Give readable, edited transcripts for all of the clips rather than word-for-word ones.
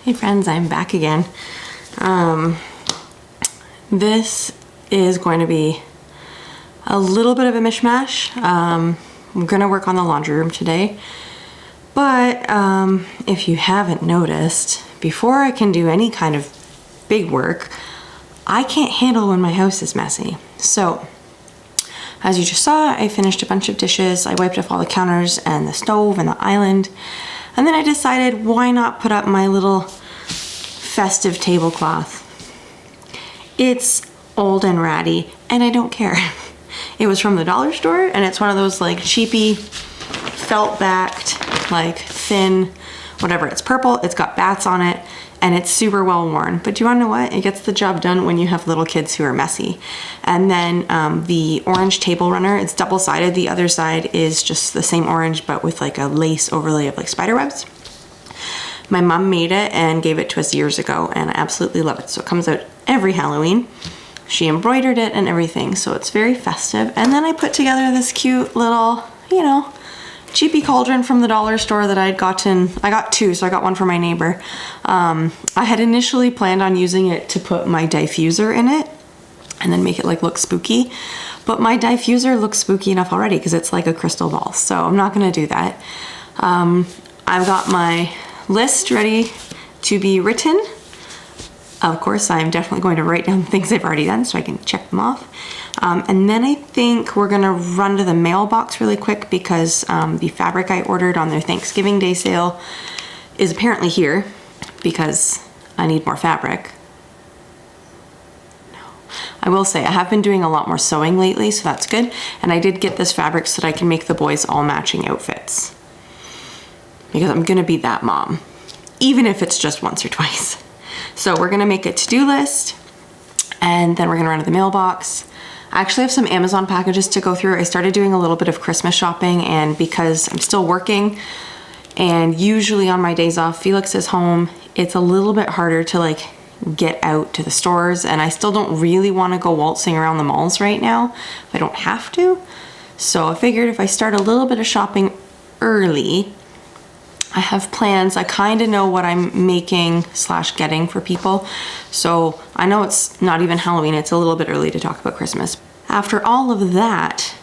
Hey friends, I'm back again. This is going to be a little bit of a mishmash. I'm gonna work on the laundry room today, but if you haven't noticed, before I can do any kind of big work, I can't handle when my house is messy. So, as you just saw, I finished a bunch of dishes. I wiped off all the counters and the stove and the island. And then I decided, why not put up my little festive tablecloth? It's old and ratty, and I don't care. It was from the dollar store, and it's one of those like cheapy, felt-backed, like thin, whatever. It's purple, it's got bats on it, and it's super well worn. But do you wanna know what? It gets the job done when you have little kids who are messy. And then the orange table runner, it's double-sided. The other side is just the same orange, but with like a lace overlay of like spider webs. My mom made it and gave it to us years ago, and I absolutely love it. So it comes out every Halloween. She embroidered it and everything, so it's very festive. And then I put together this cute little, you know, cheapy cauldron from the dollar store that I'd gotten. I got two, so I got one for my neighbor. I had initially planned on using it to put my diffuser in it and then make it like look spooky. But my diffuser looks spooky enough already because it's like a crystal ball, so I'm not gonna do that. I've got my list ready to be written. Of course, I'm definitely going to write down things I've already done so I can check them off. And then I think we're gonna run to the mailbox really quick because the fabric I ordered on their Thanksgiving Day sale is apparently here because I need more fabric. No. I will say I have been doing a lot more sewing lately, so that's good. And I did get this fabric so that I can make the boys all matching outfits, because I'm gonna be that mom, even if it's just once or twice. So we're gonna make a to-do list, and then we're gonna run to the mailbox. I actually have some Amazon packages to go through. I started doing a little bit of Christmas shopping, and because I'm still working, and usually on my days off, Felix is home, it's a little bit harder to like get out to the stores, and I still don't really wanna go waltzing around the malls right now if I don't have to. So I figured if I start a little bit of shopping early, I have plans. I kind of know what I'm making / getting for people. So I know it's not even Halloween. It's a little bit early to talk about Christmas. After all of that,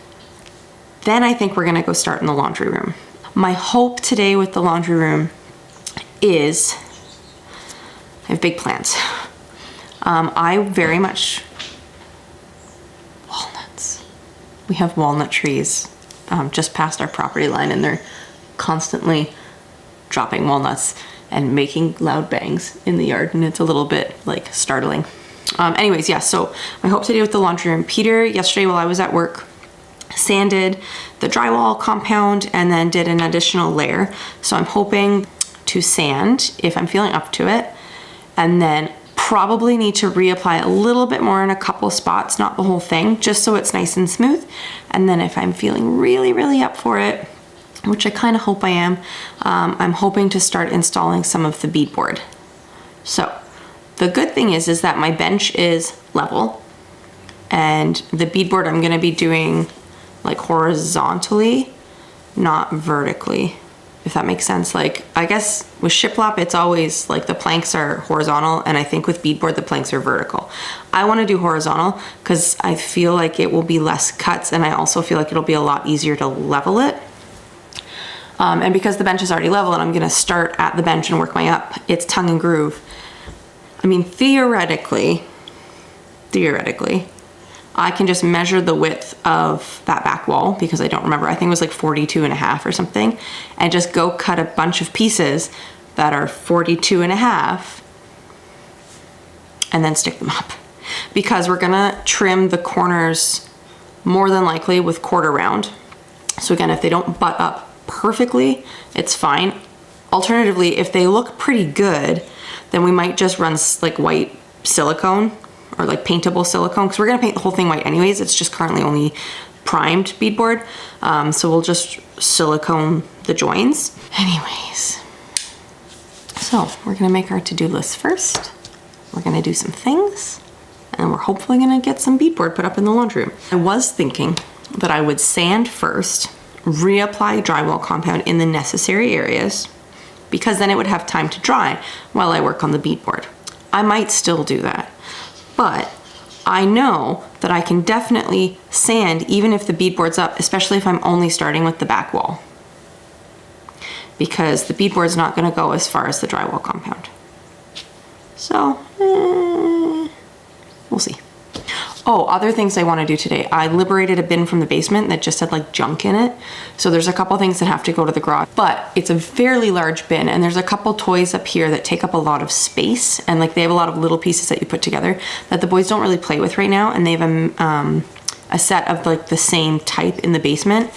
then I think we're gonna go start in the laundry room. My hope today with the laundry room is, I have big plans. I very much, walnuts. We have walnut trees just past our property line, and they're constantly dropping walnuts and making loud bangs in the yard, and it's a little bit like startling. Anyways, yeah, so my hope today with the laundry room, Peter yesterday while I was at work sanded the drywall compound and then did an additional layer. So I'm hoping to sand if I'm feeling up to it, and then probably need to reapply a little bit more in a couple spots, not the whole thing, just so it's nice and smooth. And then if I'm feeling really, really up for it, which I kind of hope I am, I'm hoping to start installing some of the beadboard. So the good thing is that my bench is level, and the beadboard I'm gonna be doing like horizontally, not vertically, if that makes sense. Like, I guess with shiplap, it's always like the planks are horizontal, and I think with beadboard, the planks are vertical. I wanna do horizontal because I feel like it will be less cuts, and I also feel like it'll be a lot easier to level it. And because the bench is already level and I'm gonna start at the bench and work my up, it's tongue and groove. I mean, theoretically, I can just measure the width of that back wall, because I don't remember, I think it was like 42.5 or something, and just go cut a bunch of pieces that are 42.5 and then stick them up. Because we're gonna trim the corners more than likely with quarter round. So again, if they don't butt up perfectly, it's fine. Alternatively, if they look pretty good, then we might just run like white silicone or like paintable silicone, because we're gonna paint the whole thing white anyways. It's just currently only primed beadboard. So we'll just silicone the joins. Anyways, so we're gonna make our to-do list first. We're gonna do some things, and we're hopefully gonna get some beadboard put up in the laundry room. I was thinking that I would sand first, reapply drywall compound in the necessary areas, because then it would have time to dry while I work on the beadboard. I might still do that, but I know that I can definitely sand even if the beadboard's up, especially if I'm only starting with the back wall, because the beadboard's not going to go as far as the drywall compound. So, we'll see. Oh, other things I want to do today. I liberated a bin from the basement that just had like junk in it. So there's a couple things that have to go to the garage, but it's a fairly large bin, and there's a couple toys up here that take up a lot of space, and like they have a lot of little pieces that you put together that the boys don't really play with right now, and they have a set of like the same type in the basement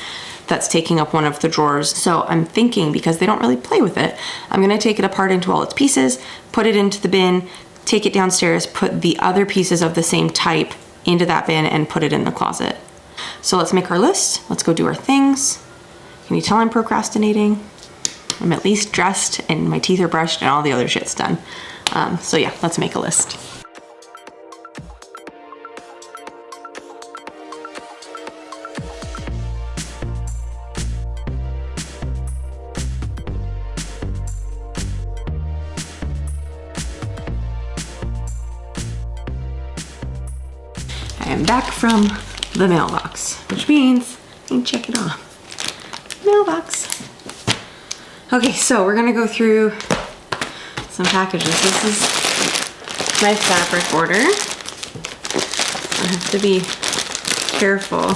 that's taking up one of the drawers. So I'm thinking, because they don't really play with it, I'm gonna take it apart into all its pieces, put it into the bin, take it downstairs, put the other pieces of the same type into that bin, and put it in the closet. So let's make our list. Let's go do our things. Can you tell I'm procrastinating? I'm at least dressed and my teeth are brushed and all the other shit's done. So yeah, let's make a list. I am back from the mailbox, which means I can check it off. Mailbox. Okay, so we're gonna go through some packages. This is my fabric order. I have to be careful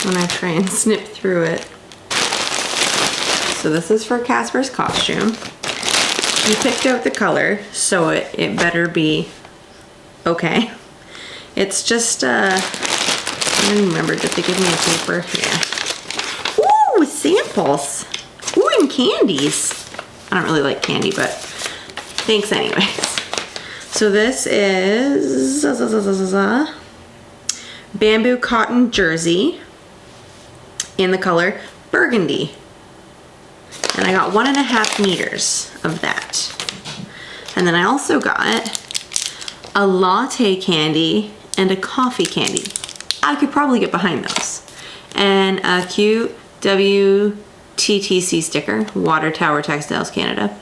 when I try and snip through it. So this is for Casper's costume. We picked out the color, so it better be okay. It's just, I don't remember, did they give me a paper? Yeah. Ooh, samples. Ooh, and candies. I don't really like candy, but thanks anyways. So this is bamboo cotton jersey in the color burgundy. And I got 1.5 meters of that. And then I also got a latte candy and a coffee candy. I could probably get behind those. And a cute WTTC sticker, Water Tower Textiles Canada,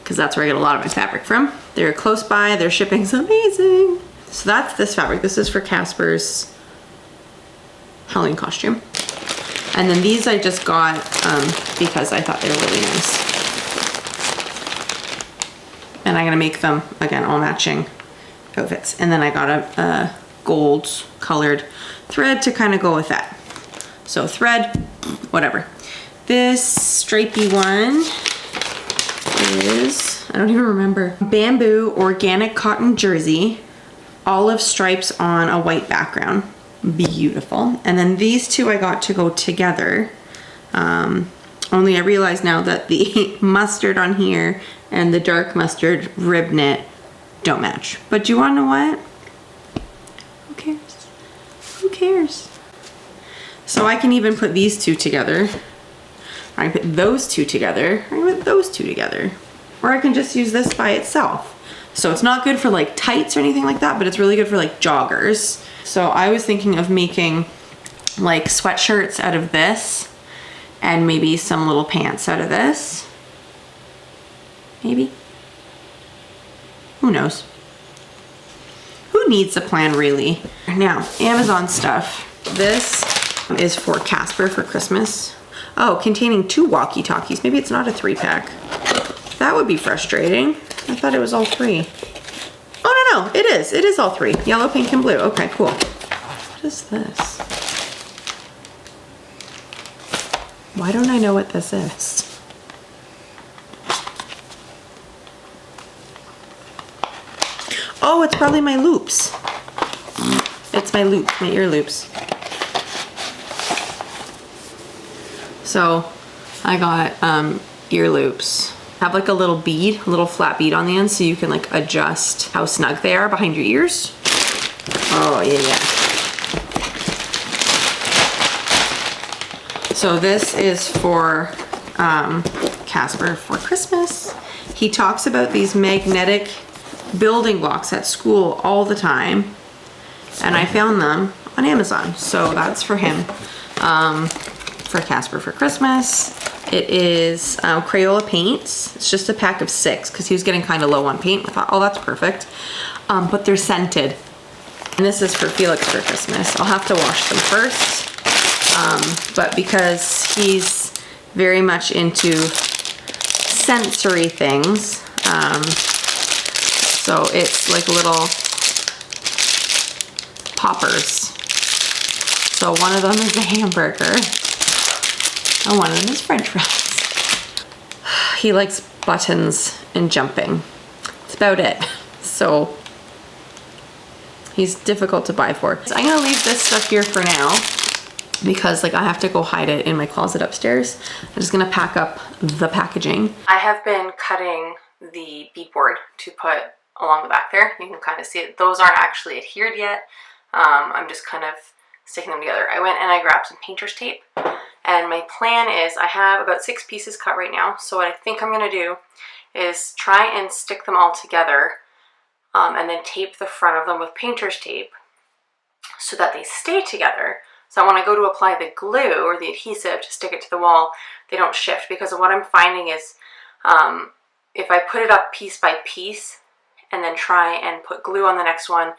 because that's where I get a lot of my fabric from. They're close by, their shipping's amazing. So that's this fabric. This is for Casper's Halloween costume. And then these I just got because I thought they were really nice. And I'm gonna make them, again, all matching outfits. And then I got a gold colored thread to kind of go with that. So thread, whatever. This stripey one is, I don't even remember, bamboo organic cotton jersey, olive stripes on a white background. Beautiful. And then these two I got to go together. Only I realize now that the mustard on here and the dark mustard rib knit don't match. But do you want to know what? Who cares? Who cares? So I can even put these two together. I can put those two together. I can put those two together. Or I can just use this by itself. So it's not good for like tights or anything like that, but it's really good for like joggers. So I was thinking of making like sweatshirts out of this and maybe some little pants out of this. Maybe. Who knows? Who needs a plan, really? Now, Amazon stuff. This is for Casper for Christmas. Oh, containing 2 walkie-talkies. Maybe it's not a 3-pack. That would be frustrating. I thought it was all 3. Oh, no, it is. It is all 3. Yellow, pink, and blue. Okay, cool. What is this? Why don't I know what this is? Oh, it's probably my loops. It's my loop, my ear loops. So I got ear loops. Have like a little bead, a little flat bead on the end, so you can like adjust how snug they are behind your ears. Oh yeah. So this is for Casper for Christmas. He talks about these magnetic building blocks at school all the time, and I found them on Amazon, so that's for him. for Casper for Christmas. It is Crayola paints. It's just a pack of 6 because he was getting kind of low on paint. I thought, oh, that's perfect. But they're scented. And this is for Felix for Christmas. I'll have to wash them first. But because he's very much into sensory things, so it's like little poppers. So one of them is a hamburger and one of them is French fries. He likes buttons and jumping. That's about it. So he's difficult to buy for. So I'm gonna leave this stuff here for now because like I have to go hide it in my closet upstairs. I'm just gonna pack up the packaging. I have been cutting the beadboard to put along the back there. You can kind of see it. Those aren't actually adhered yet. I'm just kind of sticking them together. I went and I grabbed some painter's tape, and my plan is I have about 6 pieces cut right now. So what I think I'm gonna do is try and stick them all together and then tape the front of them with painter's tape so that they stay together. So when I go to apply the glue or the adhesive to stick it to the wall, they don't shift, because what I'm finding is if I put it up piece by piece and then try and put glue on the next one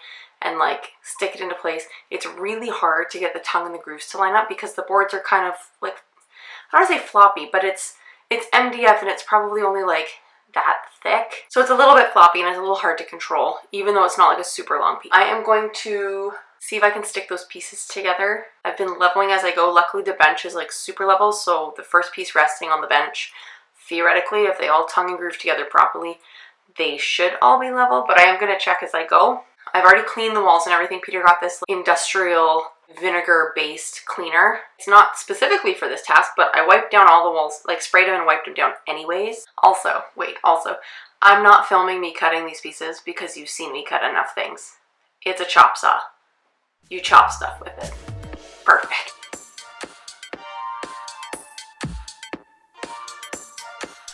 and like stick it into place, it's really hard to get the tongue and the grooves to line up because the boards are kind of like, I don't want to say floppy, but it's MDF and it's probably only like that thick. So it's a little bit floppy and it's a little hard to control, even though it's not like a super long piece. I am going to see if I can stick those pieces together. I've been leveling as I go. Luckily the bench is like super level, so the first piece resting on the bench, theoretically, if they all tongue and groove together properly, they should all be level, but I am going to check as I go. I've already cleaned the walls and everything. Peter got this industrial vinegar-based cleaner. It's not specifically for this task, but I wiped down all the walls, like sprayed them and wiped them down anyways. Also, I'm not filming me cutting these pieces because you've seen me cut enough things. It's a chop saw. You chop stuff with it. Perfect.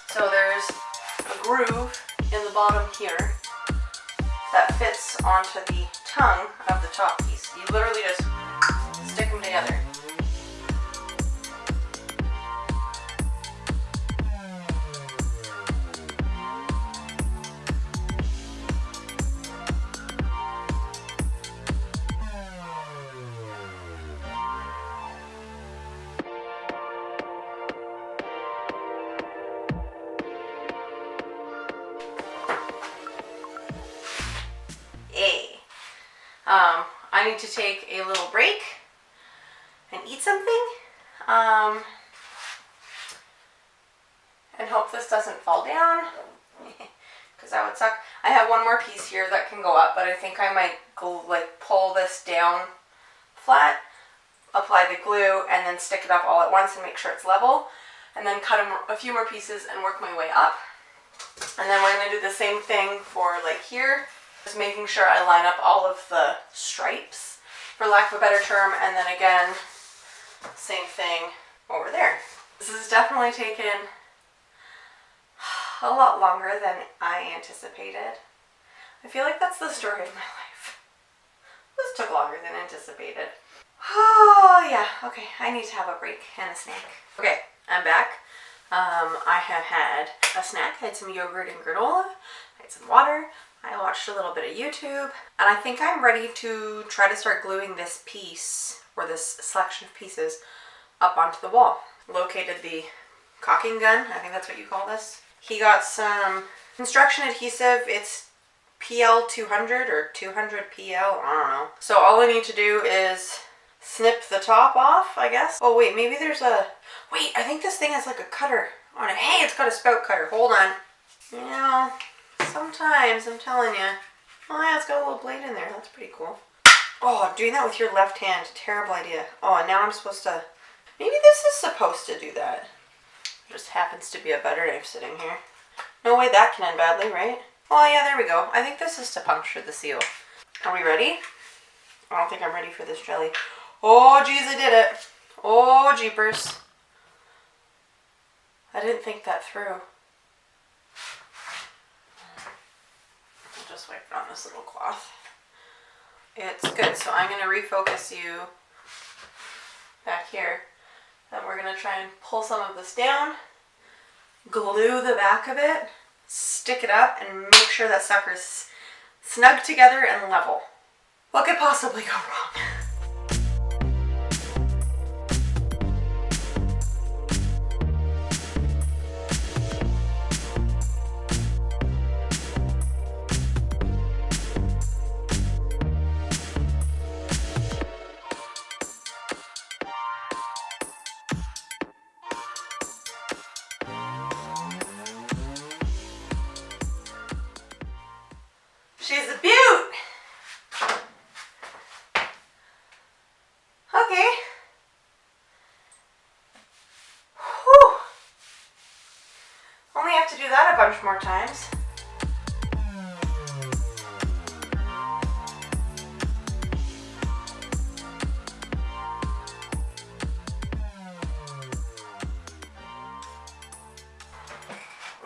So there's a groove in the bottom here that fits onto the tongue of the top piece. You literally just stick them together. I need to take a little break and eat something, and hope this doesn't fall down, because that would suck. I have one more piece here that can go up, but I think I might go like pull this down flat, apply the glue, and then stick it up all at once and make sure it's level, and then cut a few more pieces and work my way up. And then we're going to do the same thing for like here. Just making sure I line up all of the stripes, for lack of a better term, and then again, same thing over there. This has definitely taken a lot longer than I anticipated. I feel like that's the story of my life. This took longer than anticipated. Oh yeah, okay, I need to have a break and a snack. Okay, I'm back. I have had a snack. I had some yogurt and granola. I had some water. I watched a little bit of YouTube, and I think I'm ready to try to start gluing this piece, or this selection of pieces, up onto the wall. Located the caulking gun, I think that's what you call this. He got some construction adhesive. It's PL 200 or 200 PL, I don't know. So all I need to do is snip the top off, I guess. Oh wait, maybe there's a, wait, I think this thing has like a cutter on it. Hey, it's got a spout cutter, hold on. You know, sometimes, I'm telling you. Oh yeah, it's got a little blade in there. That's pretty cool. Oh, doing that with your left hand. Terrible idea. Oh, and now I'm supposed to... Maybe this is supposed to do that. Just happens to be a butter knife sitting here. No way that can end badly, right? Oh yeah, there we go. I think this is to puncture the seal. Are we ready? I don't think I'm ready for this jelly. Oh, geez, I did it. Oh, jeepers. I didn't think that through. Just wipe it on this little cloth. It's good. So I'm going to refocus you back here. Then we're gonna try and pull some of this down, glue the back of it, stick it up, and make sure that sucker's snug together and level. What could possibly go wrong? She's a beaut! Okay. Whew. Only have to do that a bunch more times.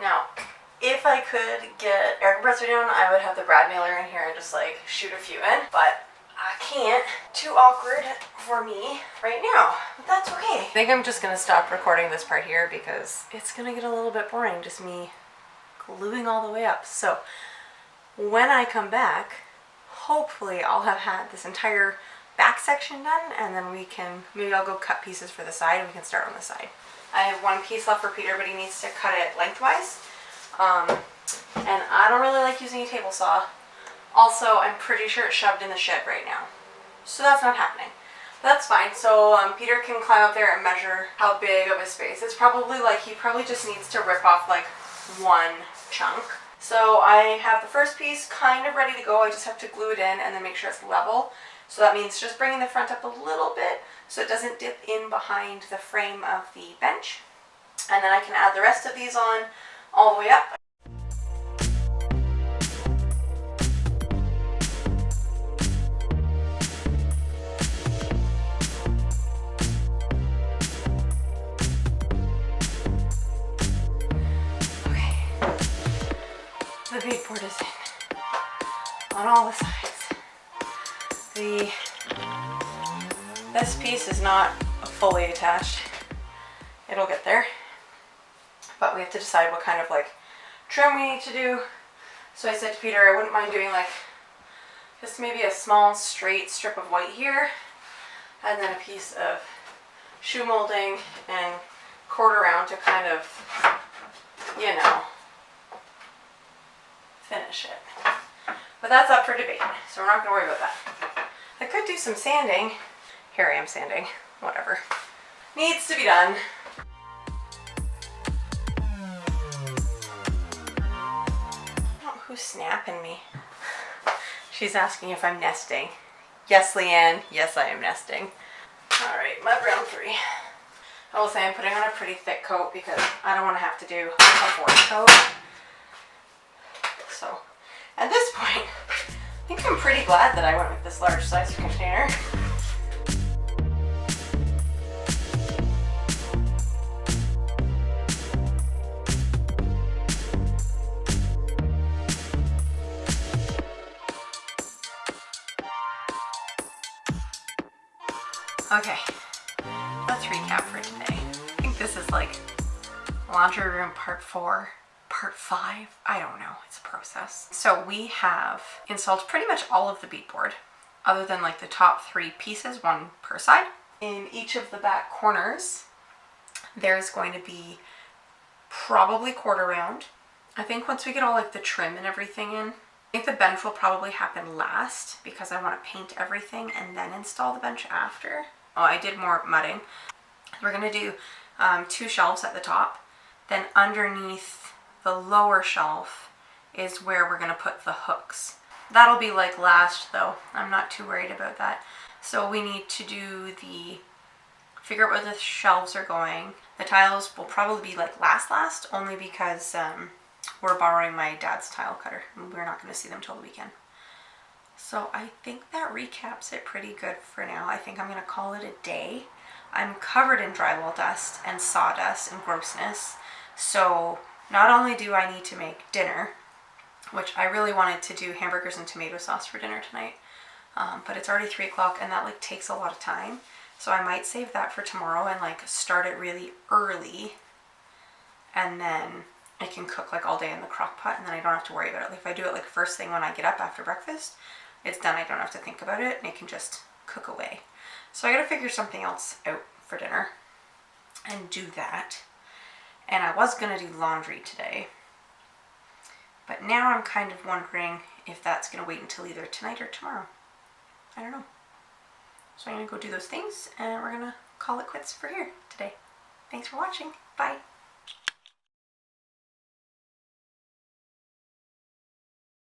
Now, if I could get air compressor down, I would have the brad nailer in here and just like shoot a few in, but I can't. Too awkward for me right now, but that's okay. I think I'm just gonna stop recording this part here because it's gonna get a little bit boring, just me gluing all the way up. So when I come back, hopefully I'll have had this entire back section done, and then maybe I'll go cut pieces for the side and we can start on the side. I have one piece left for Peter, but he needs to cut it lengthwise. And I don't really like using a table saw. Also, I'm pretty sure it's shoved in the shed right now. So that's not happening. But that's fine. So Peter can climb up there and measure how big of a space. It's probably like, he probably just needs to rip off like one chunk. So I have the first piece kind of ready to go. I just have to glue it in and then make sure it's level. So that means just bringing the front up a little bit so it doesn't dip in behind the frame of the bench. And then I can add the rest of these on all the way up. Okay, the beadboard is in on all the sides. This piece is not fully attached. It'll get there. But we have to decide what kind of like trim we need to do. So I said to Peter I wouldn't mind doing like just maybe a small straight strip of white here, and then a piece of shoe molding and cord around to kind of, you know, finish it. But that's up for debate, so we're not going to worry about that. I could do some sanding. Here I am sanding. Whatever. Needs to be done. Who's snapping me? She's asking if I'm nesting. Yes, Leanne. Yes, I am nesting. Alright, mud round 3. I will say I'm putting on a pretty thick coat because I don't want to have to do a fourth coat. So, at this point, I think I'm pretty glad that I went with this large size container. Okay, let's recap for today. I think this is like laundry room part 4, part 5. I don't know, it's a process. So we have installed pretty much all of the beadboard, other than like the top 3 pieces, one per side. In each of the back corners, there's going to be probably quarter round. I think once we get all like the trim and everything in, I think the bench will probably happen last because I want to paint everything and then install the bench after. Oh, I did more mudding. We're going to do 2 shelves at the top. Then underneath the lower shelf is where we're going to put the hooks. That'll be like last though. I'm not too worried about that. So we need to figure out where the shelves are going. The tiles will probably be like last, only because we're borrowing my dad's tile cutter. We're not going to see them till the weekend. So I think that recaps it pretty good for now. I think I'm going to call it a day. I'm covered in drywall dust and sawdust and grossness. So not only do I need to make dinner, which I really wanted to do hamburgers and tomato sauce for dinner tonight, but it's already 3 o'clock and that like takes a lot of time. So I might save that for tomorrow and like start it really early, and then I can cook like all day in the crock pot, and then I don't have to worry about it. Like if I do it like first thing when I get up after breakfast, it's done. I don't have to think about it, and it can just cook away. So I gotta figure something else out for dinner and do that. And I was gonna do laundry today, but now I'm kind of wondering if that's gonna wait until either tonight or tomorrow. I don't know. So I'm gonna go do those things, and we're gonna call it quits for here today. Thanks for watching. Bye.